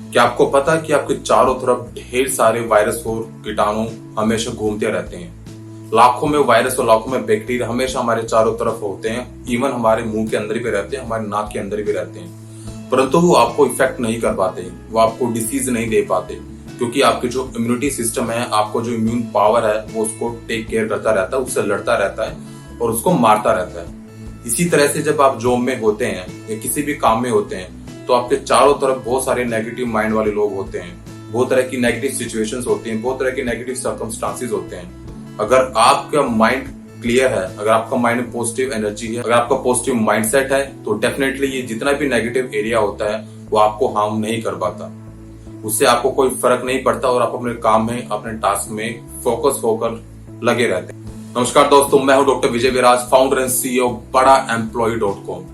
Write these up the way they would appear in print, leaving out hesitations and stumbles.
क्या आपको पता है कि आपके चारों तरफ ढेर सारे वायरस और कीटाणु हमेशा घूमते रहते हैं। लाखों में वायरस और लाखों में बैक्टीरिया हमेशा हमारे चारों तरफ होते हैं। इवन हमारे मुंह के अंदर भी रहते हैं, हमारे नाक के अंदर भी रहते हैं, परंतु वो आपको इफेक्ट नहीं कर पाते, वो आपको डिसीज नहीं दे पाते, क्योंकि आपके जो इम्यूनिटी सिस्टम है, आपको जो इम्यून पावर है, वो उसको टेक केयर करता रहता है, उससे लड़ता रहता है और उसको मारता रहता है। इसी तरह से जब आप जॉब में होते हैं या किसी भी काम में होते हैं तो आपके चारों तरफ बहुत सारे नेगेटिव माइंड वाले लोग होते हैं, बहुत तरह की नेगेटिव सिचुएशंस होती हैं, बहुत तरह के नेगेटिव सर्कमस्टांसेस होते हैं। अगर आपका माइंड क्लियर है, अगर आपका माइंड में पॉजिटिव एनर्जी है, अगर आपका पॉजिटिव माइंडसेट है, तो डेफिनेटली ये जितना भी नेगेटिव एरिया होता है वो आपको हार्म नहीं कर पाता, उससे आपको कोई फर्क नहीं पड़ता और आप अपने काम में, अपने टास्क में फोकस होकर लगे रहते हैं। नमस्कार दोस्तों, मैं हूं doctor Vijay Viraj, founder and CEO badaemployee.com।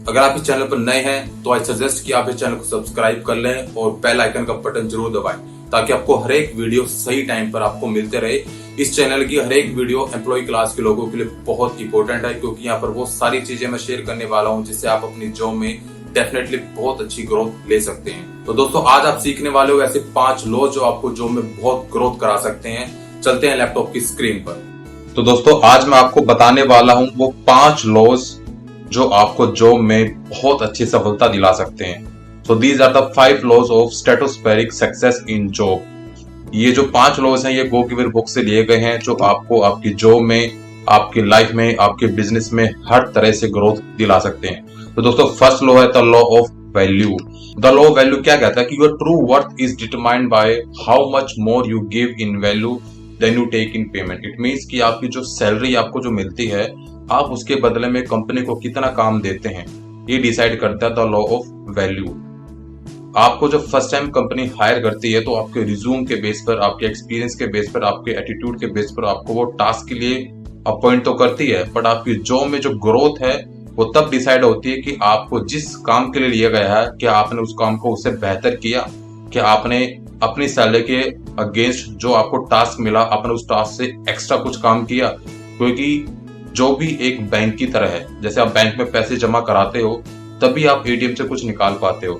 अगर आप इस चैनल पर नए हैं तो आई सजेस्ट कि आप इस चैनल को सब्सक्राइब कर लें और बेल आइकन का बटन जरूर दबाएं, ताकि आपको हर एक वीडियो सही टाइम पर आपको मिलते रहे। इस चैनल की हर एक वीडियो एम्प्लॉय क्लास के लोगों के लिए बहुत इंपॉर्टेंट है, क्योंकि यहाँ पर वो सारी चीजें मैं शेयर करने वाला हूँ जिससे आप अपनी जॉब में डेफिनेटली बहुत अच्छी ग्रोथ ले सकते हैं। तो दोस्तों, आज आप सीखने वाले हो ऐसे 5 लॉ जो आपको जॉब में बहुत ग्रोथ करा सकते हैं। चलते हैं लैपटॉप की स्क्रीन पर। तो दोस्तों, आज मैं आपको बताने वाला हूं वो 5 लॉज जो आपको जॉब में बहुत अच्छी सफलता दिला सकते हैं। So these are the 5 laws of stratospheric success in job. ये जो 5 लॉज हैं ये गो गिवर बुक से लिए गए हैं, जो आपको आपकी जॉब में, आपकी लाइफ में, आपके बिजनेस में हर तरह से ग्रोथ दिला सकते हैं। तो दोस्तों, फर्स्ट लॉ है the law of value. The law of value क्या कहता है कि your true worth is determined by how much more you give in value than you take in payment. It means कि आपकी जो सैलरी आपको जो मिलती है, आप उसके बदले में कंपनी को कितना काम देते हैं, ये डिसाइड करता है द लॉ ऑफ वैल्यू। आपको जब फर्स्ट टाइम कंपनी हायर करती है तो आपके रिज्यूम के बेस पर, आपके एक्सपीरियंस के बेस पर, आपके एटीट्यूड के बेस पर आपको वो टास्क के लिए अपॉइंट तो करती है, बट आपकी जॉब में जो ग्रोथ है वो तब डिसाइड होती है कि आपको जिस काम के लिए लिया गया है, क्या आपने उस काम को उससे बेहतर किया, क्या आपने अपनी सैलरी के अगेंस्ट जो आपको टास्क मिला, आपने उस टास्क से एक्स्ट्रा कुछ काम किया। क्योंकि जो भी एक बैंक की तरह है, जैसे आप बैंक में पैसे जमा कराते हो तभी आप एटीएम से कुछ निकाल पाते हो।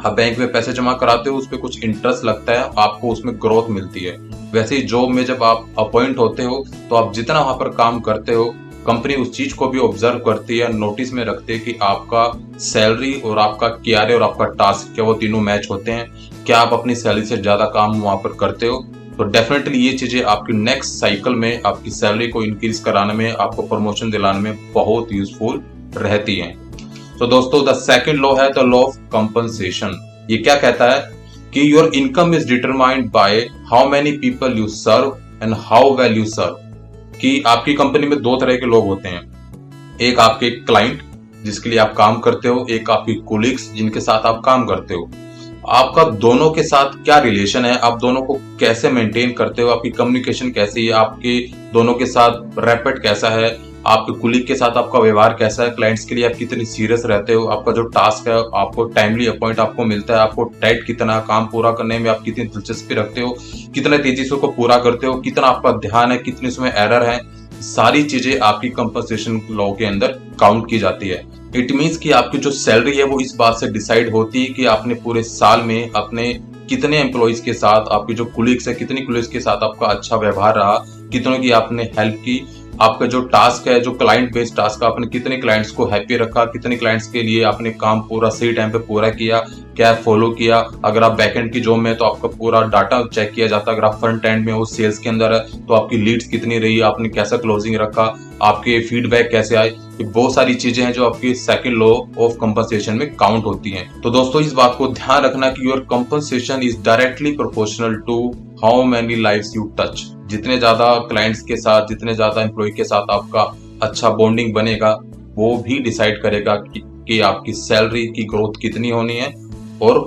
आप बैंक में पैसे जमा कराते हो, उस पर कुछ इंटरेस्ट लगता है, आपको उसमें ग्रोथ मिलती है। वैसे ही जॉब में जब आप अपॉइंट होते हो तो आप जितना वहां पर काम करते हो, कंपनी उस चीज को भी ऑब्जर्व करती है, नोटिस में रखते हैं कि आपका सैलरी और आपका KRA और आपका टास्क, क्या वो तीनों मैच होते हैं, क्या आप अपनी सैलरी से ज्यादा काम वहां पर करते हो। तो डेफिनेटली ये चीजें आपकी नेक्स्ट साइकिल में आपकी सैलरी को इंक्रीज कराने में, आपको प्रमोशन दिलाने में बहुत यूजफुल रहती हैं। तो दोस्तों, द सेकंड लॉ है द लॉ ऑफ कंपनसेशन। ये क्या कहता है कि your income is determined by how many people you serve and how well you serve. कि आपकी कंपनी में 2 तरह के लोग होते हैं, एक आपके क्लाइंट जिसके लिए आप काम करते हो, एक आपकी कोलिग्स जिनके साथ आप काम करते हो। आपका दोनों के साथ क्या रिलेशन है, आप दोनों को कैसे मेंटेन करते हो, आपकी कम्युनिकेशन कैसी है, आपके दोनों के साथ रैपिड कैसा है, आपके कुलीग के साथ आपका व्यवहार कैसा है, क्लाइंट्स के लिए आप कितनी सीरियस रहते हो, आपका जो टास्क है आपको टाइमली अपॉइंट आपको मिलता है, आपको टाइट कितना, काम पूरा करने में आप कितनी दिलचस्पी रखते हो, कितने तेजी से उसको पूरा करते हो, कितना आपका ध्यान है, कितने उसमें एरर है, सारी चीजें आपकी कंपनसेशन लॉ के अंदर काउंट की जाती है। इट मीन्स कि आपकी जो सैलरी है वो इस बात से डिसाइड होती है कि आपने पूरे साल में अपने कितने एम्प्लॉइज के साथ, आपके जो कुलीग्स है, कितनी कुलीग्स के साथ आपका अच्छा व्यवहार रहा, कितनों की आपने हेल्प की, आपका जो टास्क है, जो क्लाइंट बेस्ड टास्क, आपने कितने क्लाइंट्स को हैप्पी रखा, कितने क्लाइंट्स के लिए आपने काम पूरा सही टाइम पे पूरा किया, क्या फॉलो किया। अगर आप बैकएंड की जॉब में तो आपका पूरा डाटा चेक किया जाता है, अगर आप फ्रंट एंड में हो, सेल्स के अंदर है, तो आपकी लीड्स कितनी रही, आपने कैसा क्लोजिंग रखा, आपके फीडबैक कैसे आए। ये बहुत सारी चीजें हैं जो आपकी सेकंड लॉ ऑफ कंपनसेशन में काउंट होती हैं। तो दोस्तों, इस बात को ध्यान रखना कि your compensation is directly proportional to how many lives you touch. जितने ज्यादा क्लाइंट्स के साथ, जितने ज्यादा एम्प्लॉय के साथ आपका अच्छा बॉन्डिंग बनेगा, वो भी डिसाइड करेगा कि आपकी सैलरी की ग्रोथ कितनी होनी है और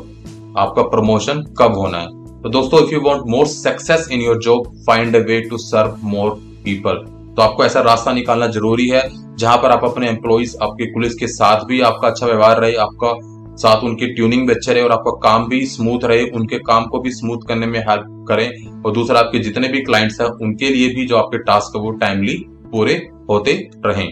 आपका प्रमोशन कब होना है। तो दोस्तों, if you want more success in your job, find a way to serve more people. तो आपको ऐसा रास्ता निकालना जरूरी है जहां पर आप अपने एम्प्लॉइज, आपके कुलीग्स के साथ भी आपका अच्छा व्यवहार रहे, आपका साथ उनकी ट्यूनिंग भी अच्छे रहे और आपका काम भी स्मूथ रहे, उनके काम को भी स्मूथ करने में हेल्प करें। और दूसरा, आपके जितने भी क्लाइंट्स हैं उनके लिए भी जो आपके टास्क है वो टाइमली पूरे होते रहें।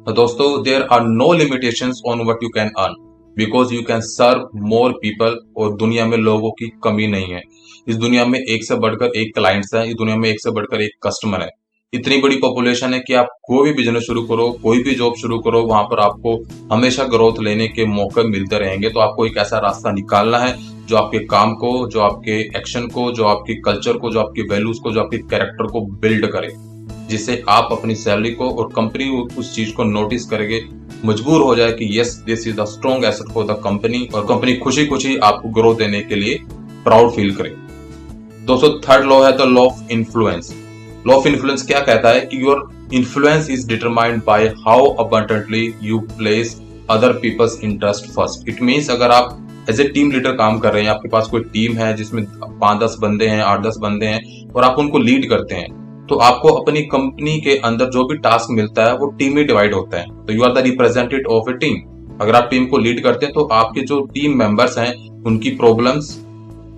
तो दोस्तों, there are no limitations on what you can earn. Because you can serve more people. और दुनिया में लोगों की कमी नहीं है। इस दुनिया में एक से बढ़कर एक क्लाइंट्स है, इस दुनिया में एक से बढ़कर एक कस्टमर है। इतनी बड़ी पॉपुलेशन है कि आप कोई भी बिजनेस शुरू करो, कोई भी जॉब शुरू करो, वहां पर आपको हमेशा ग्रोथ लेने के मौके मिलते रहेंगे। तो आपको एक ऐसा रास्ता निकालना है जो आपके काम को, जो आपके एक्शन को, जो आपके कल्चर को, जो आपकी वैल्यूज को, जो आपके कैरेक्टर को बिल्ड करे, जिससे आप अपनी सैलरी को और कंपनी उस चीज को नोटिस करेंगे, मजबूर हो जाए कि yes this is the strong asset for the company, और कंपनी खुशी खुशी आपको ग्रोथ देने के लिए प्राउड फील करे। दोस्तों, थर्ड लॉ है the law of influence. Law of influence क्या कहता है कि your influence is determined by how abundantly you place other people's interest first. It means अगर आप एज ए टीम लीडर काम कर रहे हैं, आपके पास कोई टीम है जिसमें 5-10 बंदे हैं, 8-10 बंदे हैं, और आप उनको लीड करते हैं, तो आपको अपनी कंपनी के अंदर जो भी टास्क मिलता है वो टीम में डिवाइड होता है। तो you are the representative of a team. अगर आप टीम को लीड करते हैं तो आपके जो टीम मेंबर्स हैं उनकी प्रॉब्लम्स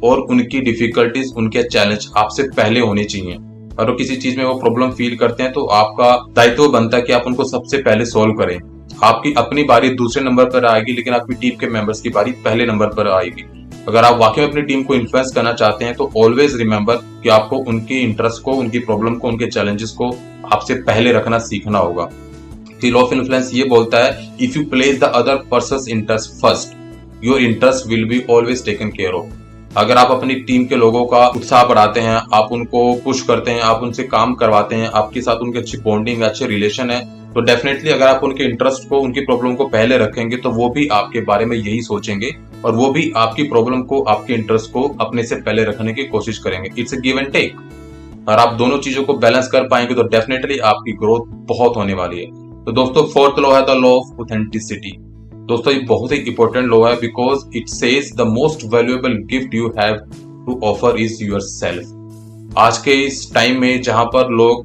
और उनकी डिफिकल्टीज, उनके चैलेंज आपसे पहले होने चाहिए। और किसी चीज में वो प्रॉब्लम फील करते हैं तो आपका दायित्व बनता है कि आप उनको सबसे पहले सॉल्व करें। आपकी अपनी बारी दूसरे नंबर पर आएगी, लेकिन आपकी टीम के मेंबर्स की बारी पहले नंबर पर आएगी। अगर आप वाकई में अपनी टीम को इन्फ्लुएंस करना चाहते हैं तो ऑलवेज रिमेंबर कि आपको उनकी इंटरेस्ट को, उनकी प्रॉब्लम को, उनके चैलेंजेस को आपसे पहले रखना सीखना होगा। लॉ ऑफ इन्फ्लुएंस ये बोलता है if you place the other persons interest first, your interest will be always taken care of. अगर आप अपनी टीम के लोगों का उत्साह बढ़ाते हैं, आप उनको पुश करते हैं, आप उनसे काम करवाते हैं, आपके साथ उनकी अच्छी बॉन्डिंग, अच्छे रिलेशन है, तो डेफिनेटली अगर आप उनके इंटरेस्ट को, उनकी प्रॉब्लम को पहले रखेंगे तो वो भी आपके बारे में यही सोचेंगे और वो भी आपकी प्रॉब्लम को, आपके इंटरेस्ट को अपने से पहले रखने की कोशिश करेंगे। It's a give and take. और आप दोनों चीजों को बैलेंस कर पाएंगे तो डेफिनेटली आपकी ग्रोथ बहुत होने वाली है। तो दोस्तों, फोर्थ लॉ है द लॉ ऑफ ऑथेंटिसिटी। दोस्तों, ये बहुत ही इंपॉर्टेंट लॉ है because it says the most valuable gift you have to offer is yourself. आज के इस टाइम में जहां पर लोग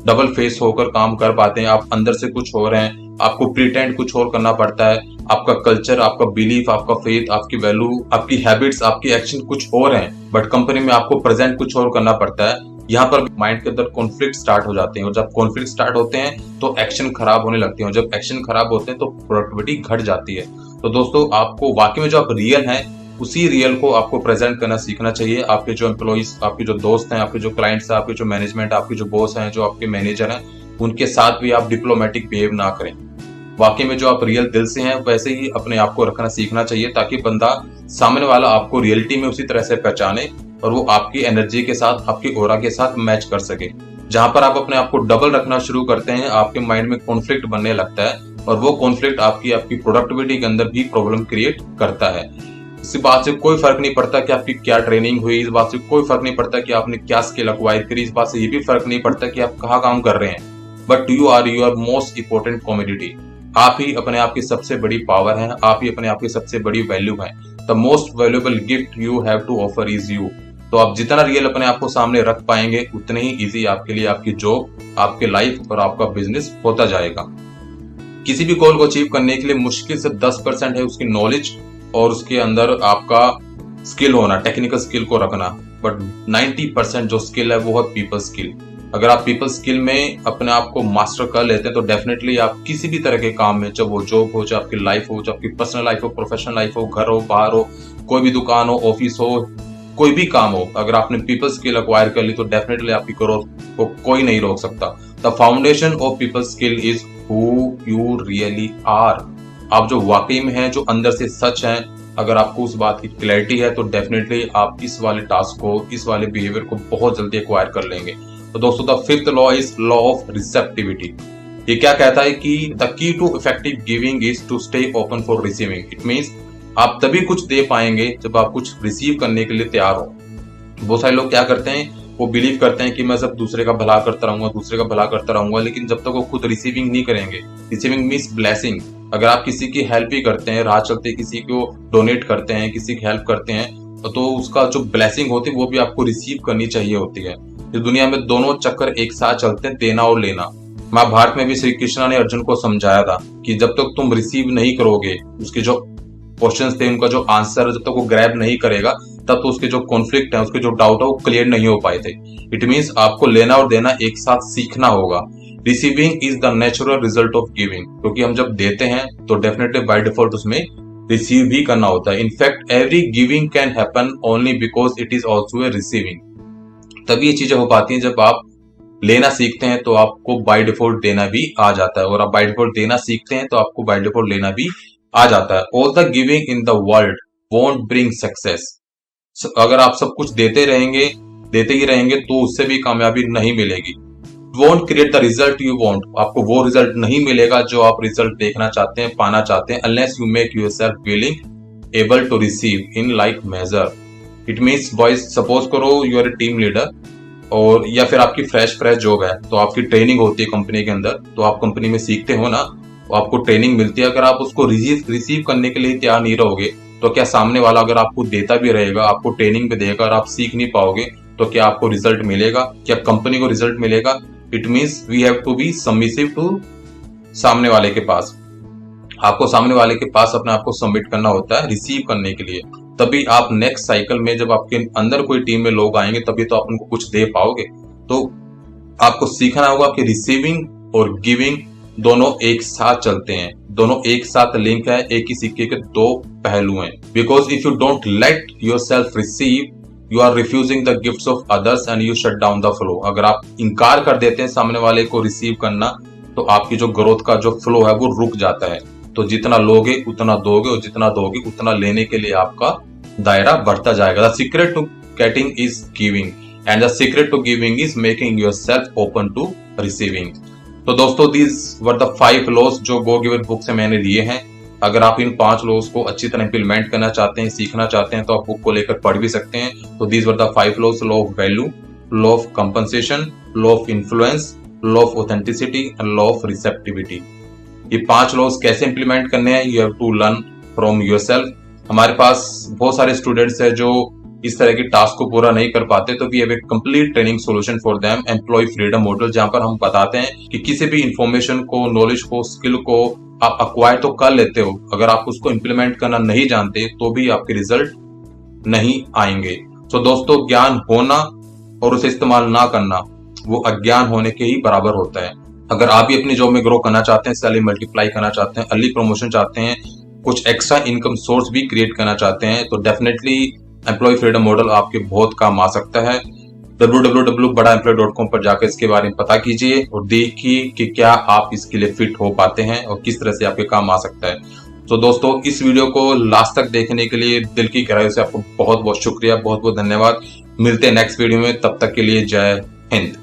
डबल फेस होकर काम कर पाते हैं, आप अंदर से कुछ हो रहे हैं, आपको प्रिटेंड कुछ और करना पड़ता है, आपका कल्चर, आपका बिलीफ, आपका फेथ, आपकी वैल्यू, आपकी हैबिट्स, आपकी एक्शन कुछ और हैं, बट कंपनी में आपको प्रेजेंट कुछ और करना पड़ता है। यहाँ पर माइंड के अंदर कॉन्फ्लिक्ट स्टार्ट हो जाते हैं, और जब कॉन्फ्लिक्ट स्टार्ट होते हैं तो एक्शन खराब होने लगते हैं, और जब एक्शन खराब होते हैं तो प्रोडक्टिविटी घट जाती है। तो दोस्तों, आपको वाकई में जो आप रियल हैं उसी रियल को आपको प्रेजेंट करना सीखना चाहिए। आपके जो एम्प्लॉइज, आपके जो दोस्त हैं, आपके जो क्लाइंट्स हैं, आपके जो मैनेजमेंट, आपके जो बॉस हैं, जो आपके मैनेजर हैं, उनके साथ भी आप डिप्लोमेटिक बिहेव ना करें। वाकई में जो आप रियल दिल से हैं वैसे ही अपने आप को रखना सीखना चाहिए, ताकि बंदा, सामने वाला आपको रियलिटी में उसी तरह से पहचाने और वो आपकी एनर्जी के साथ, आपकी ऑरा के साथ मैच कर सके। जहां पर आप अपने आप को डबल रखना शुरू करते हैं, आपके माइंड में कॉन्फ्लिक्ट बनने लगता है, और वो कॉन्फ्लिक्ट आपकी प्रोडक्टिविटी के अंदर भी प्रॉब्लम क्रिएट करता है। इस बात से कोई फर्क नहीं पड़ता कि आपकी क्या ट्रेनिंग हुई, इस बात से कोई फर्क नहीं पड़ता कि आपने क्या स्किल अक्वायर करी, इस बात से ये भी फर्क नहीं पड़ता कि आप कहाँ काम कर रहे हैं, but you are your most important commodity. आप ही अपने आप की सबसे बड़ी पावर है, आप ही अपने आप की सबसे बड़ी वैल्यू है। The most valuable gift you have to offer is you. तो आप जितना रियल अपने आप को सामने रख पाएंगे उतने ही इजी आपके लिए आपकी जॉब, आपके लाइफ और आपका बिजनेस होता जाएगा। किसी भी गोल को अचीव करने के लिए मुश्किल से 10% है उसकी नॉलेज और उसके अंदर आपका स्किल होना, टेक्निकल स्किल को रखना, बट 90% जो स्किल है वो है पीपल स्किल। अगर आप पीपल स्किल में अपने आप को मास्टर कर लेते हैं तो डेफिनेटली आप किसी भी तरह के काम में, चाहे वो जॉब हो, चाहे आपकी लाइफ हो, चाहे आपकी पर्सनल लाइफ हो, प्रोफेशनल लाइफ हो, घर हो, बाहर हो, कोई भी दुकान हो, ऑफिस हो, कोई भी काम हो, अगर आपने पीपल स्किल अक्वायर कर ली तो डेफिनेटली आपकी ग्रोथ को कोई नहीं रोक सकता। The foundation of people skill is who you really are. आप जो वाकई में हैं, जो अंदर से सच हैं, अगर आपको उस बात की क्लैरिटी है तो डेफिनेटली आप इस वाले टास्क को, इस वाले बिहेवियर को बहुत जल्दी एक्वायर कर लेंगे। तो दोस्तों, the fifth law is law of receptivity. ये क्या कहता है कि the key to effective giving is to stay open for receiving. It means आप तभी कुछ दे पाएंगे जब आप कुछ रिसीव करने के लिए तैयार हो। बहुत सारे लोग क्या करते हैं, वो बिलीव करते हैं कि मैं सब दूसरे का भला करता रहूंगा, दूसरे का भला करता रहूंगा, लेकिन जब तक वो खुद रिसीविंग नहीं करेंगे, रिसीविंग मीन्स ब्लेसिंग। अगर आप किसी की हेल्प ही करते हैं, राह चलते किसी को डोनेट करते हैं, किसी की हेल्प करते हैं, तो उसका जो ब्लेसिंग होती है वो भी आपको रिसीव करनी चाहिए होती है। इस दुनिया में दोनों चक्कर एक साथ चलते हैं, देना और लेना। महाभारत में भी श्री कृष्ण ने अर्जुन को समझाया था कि जब तक तुम रिसीव नहीं करोगे, उसके जो क्वेश्चंस थे, उनका जो आंसर जब तक वो ग्रैब नहीं करेगा, तब तो उसके जो कॉन्फ्लिक्ट है, उसके जो डाउट है, वो क्लियर नहीं हो पाए थे। इट मीन्स आपको लेना और देना एक साथ सीखना होगा। Receiving is the natural result of giving, क्योंकि हम जब देते हैं तो डेफिनेटली बाय डिफॉल्ट उसमें रिसीव भी करना होता है। In fact every giving can happen only because it is also a receiving. तभी ये चीजें हो पाती हैं जब आप लेना सीखते हैं तो आपको बाय डिफॉल्ट देना भी आ जाता है, और आप बाय डिफॉल्ट देना सीखते हैं तो आपको बाय डिफॉल्ट लेना भी आ जाता है। All the giving in the world won't bring success. अगर आप सब कुछ देते ही रहेंगे तो उससे भी कामयाबी नहीं मिलेगी। Won't create the result you want. आपको वो रिजल्ट नहीं मिलेगा जो आप रिजल्ट देखना चाहते हैं, पाना चाहते हैं, unless you make yourself willing able to receive in like major. It means boys, suppose करो you are a team leader और या फिर आपकी फ्रेश जॉब है, तो आपकी ट्रेनिंग होती है कंपनी के अंदर, तो आप कंपनी में सीखते हो ना, तो आपको ट्रेनिंग मिलती है। अगर आप उसको रिसीव करने के लिए तैयार नहीं रहोगे तो क्या सामने वाला अगर आपको देता भी रहेगा, आपको ट्रेनिंग भी देगा और आप सीख नहीं पाओगे, तो क्या आपको रिजल्ट मिलेगा? क्या कंपनी को रिजल्ट मिलेगा? It means we have to be submissive to सामने वाले के पास। आपको सामने वाले के पास अपने आप को सबमिट करना होता है रिसीव करने के लिए। तभी आप नेक्स्ट साइकिल में जब आपके अंदर कोई टीम में लोग आएंगे तभी तो आप उनको कुछ दे पाओगे। तो आपको सीखना होगा कि रिसीविंग और गिविंग दोनों एक साथ चलते हैं, दोनों एक साथ लिंक है, एक ही सिक्के के दो पहलू हैं। Because if you don't let yourself receive you are refusing the gifts of others and you shut down the flow. अगर आप इनकार कर देते हैं सामने वाले को रिसीव करना तो आपकी जो ग्रोथ का जो फ्लो है वो रुक जाता है। तो जितना लोगे उतना दोगे और जितना दोगे उतना लेने के लिए आपका दायरा बढ़ता जाएगा। The secret to getting is giving and the secret to giving is making yourself open to receiving. तो दोस्तों दीज वर द 5 लॉज जो गो गिवन बुक से मैंने लिए हैं। अगर आप इन 5 लॉज को अच्छी तरह इंप्लीमेंट करना चाहते हैं, सीखना चाहते हैं, तो आप बुक को लेकर पढ़ भी सकते हैं। तो these were the 5 laws: law of value, law of compensation, law of influence, law of authenticity and law of receptivity. ये 5 लॉज कैसे इंप्लीमेंट करने हैं, you have to learn from yourself. हमारे पास बहुत सारे स्टूडेंट्स हैं जो इस तरह के टास्क को पूरा नहीं कर पाते, तो we have a complete training solution for them, employ freedom model, जहां पर हम बताते हैं कि किसी भी इंफॉर्मेशन को, नॉलेज को, स्किल को आप अक्वायर तो कर लेते हो, अगर आप उसको इंप्लीमेंट करना नहीं जानते तो भी आपके रिजल्ट नहीं आएंगे। तो दोस्तों, ज्ञान होना और उसे इस्तेमाल ना करना वो अज्ञान होने के ही बराबर होता है। अगर आप भी अपनी जॉब में ग्रो करना चाहते हैं, सैलरी मल्टीप्लाई करना चाहते हैं, अर्ली प्रमोशन चाहते हैं, कुछ एक्स्ट्रा इनकम सोर्स भी क्रिएट करना चाहते हैं, तो डेफिनेटली एम्प्लॉय फ्रीडम मॉडल आपके बहुत काम आ सकता है। www.badaemployee.com पर जाकर इसके बारे में पता कीजिए और देखिए कि क्या आप इसके लिए फिट हो पाते हैं और किस तरह से आपके काम आ सकता है। तो दोस्तों, इस वीडियो को लास्ट तक देखने के लिए दिल की गहराई से आपको बहुत बहुत शुक्रिया, बहुत बहुत धन्यवाद। मिलते हैं नेक्स्ट वीडियो में, तब तक के लिए जय हिंद।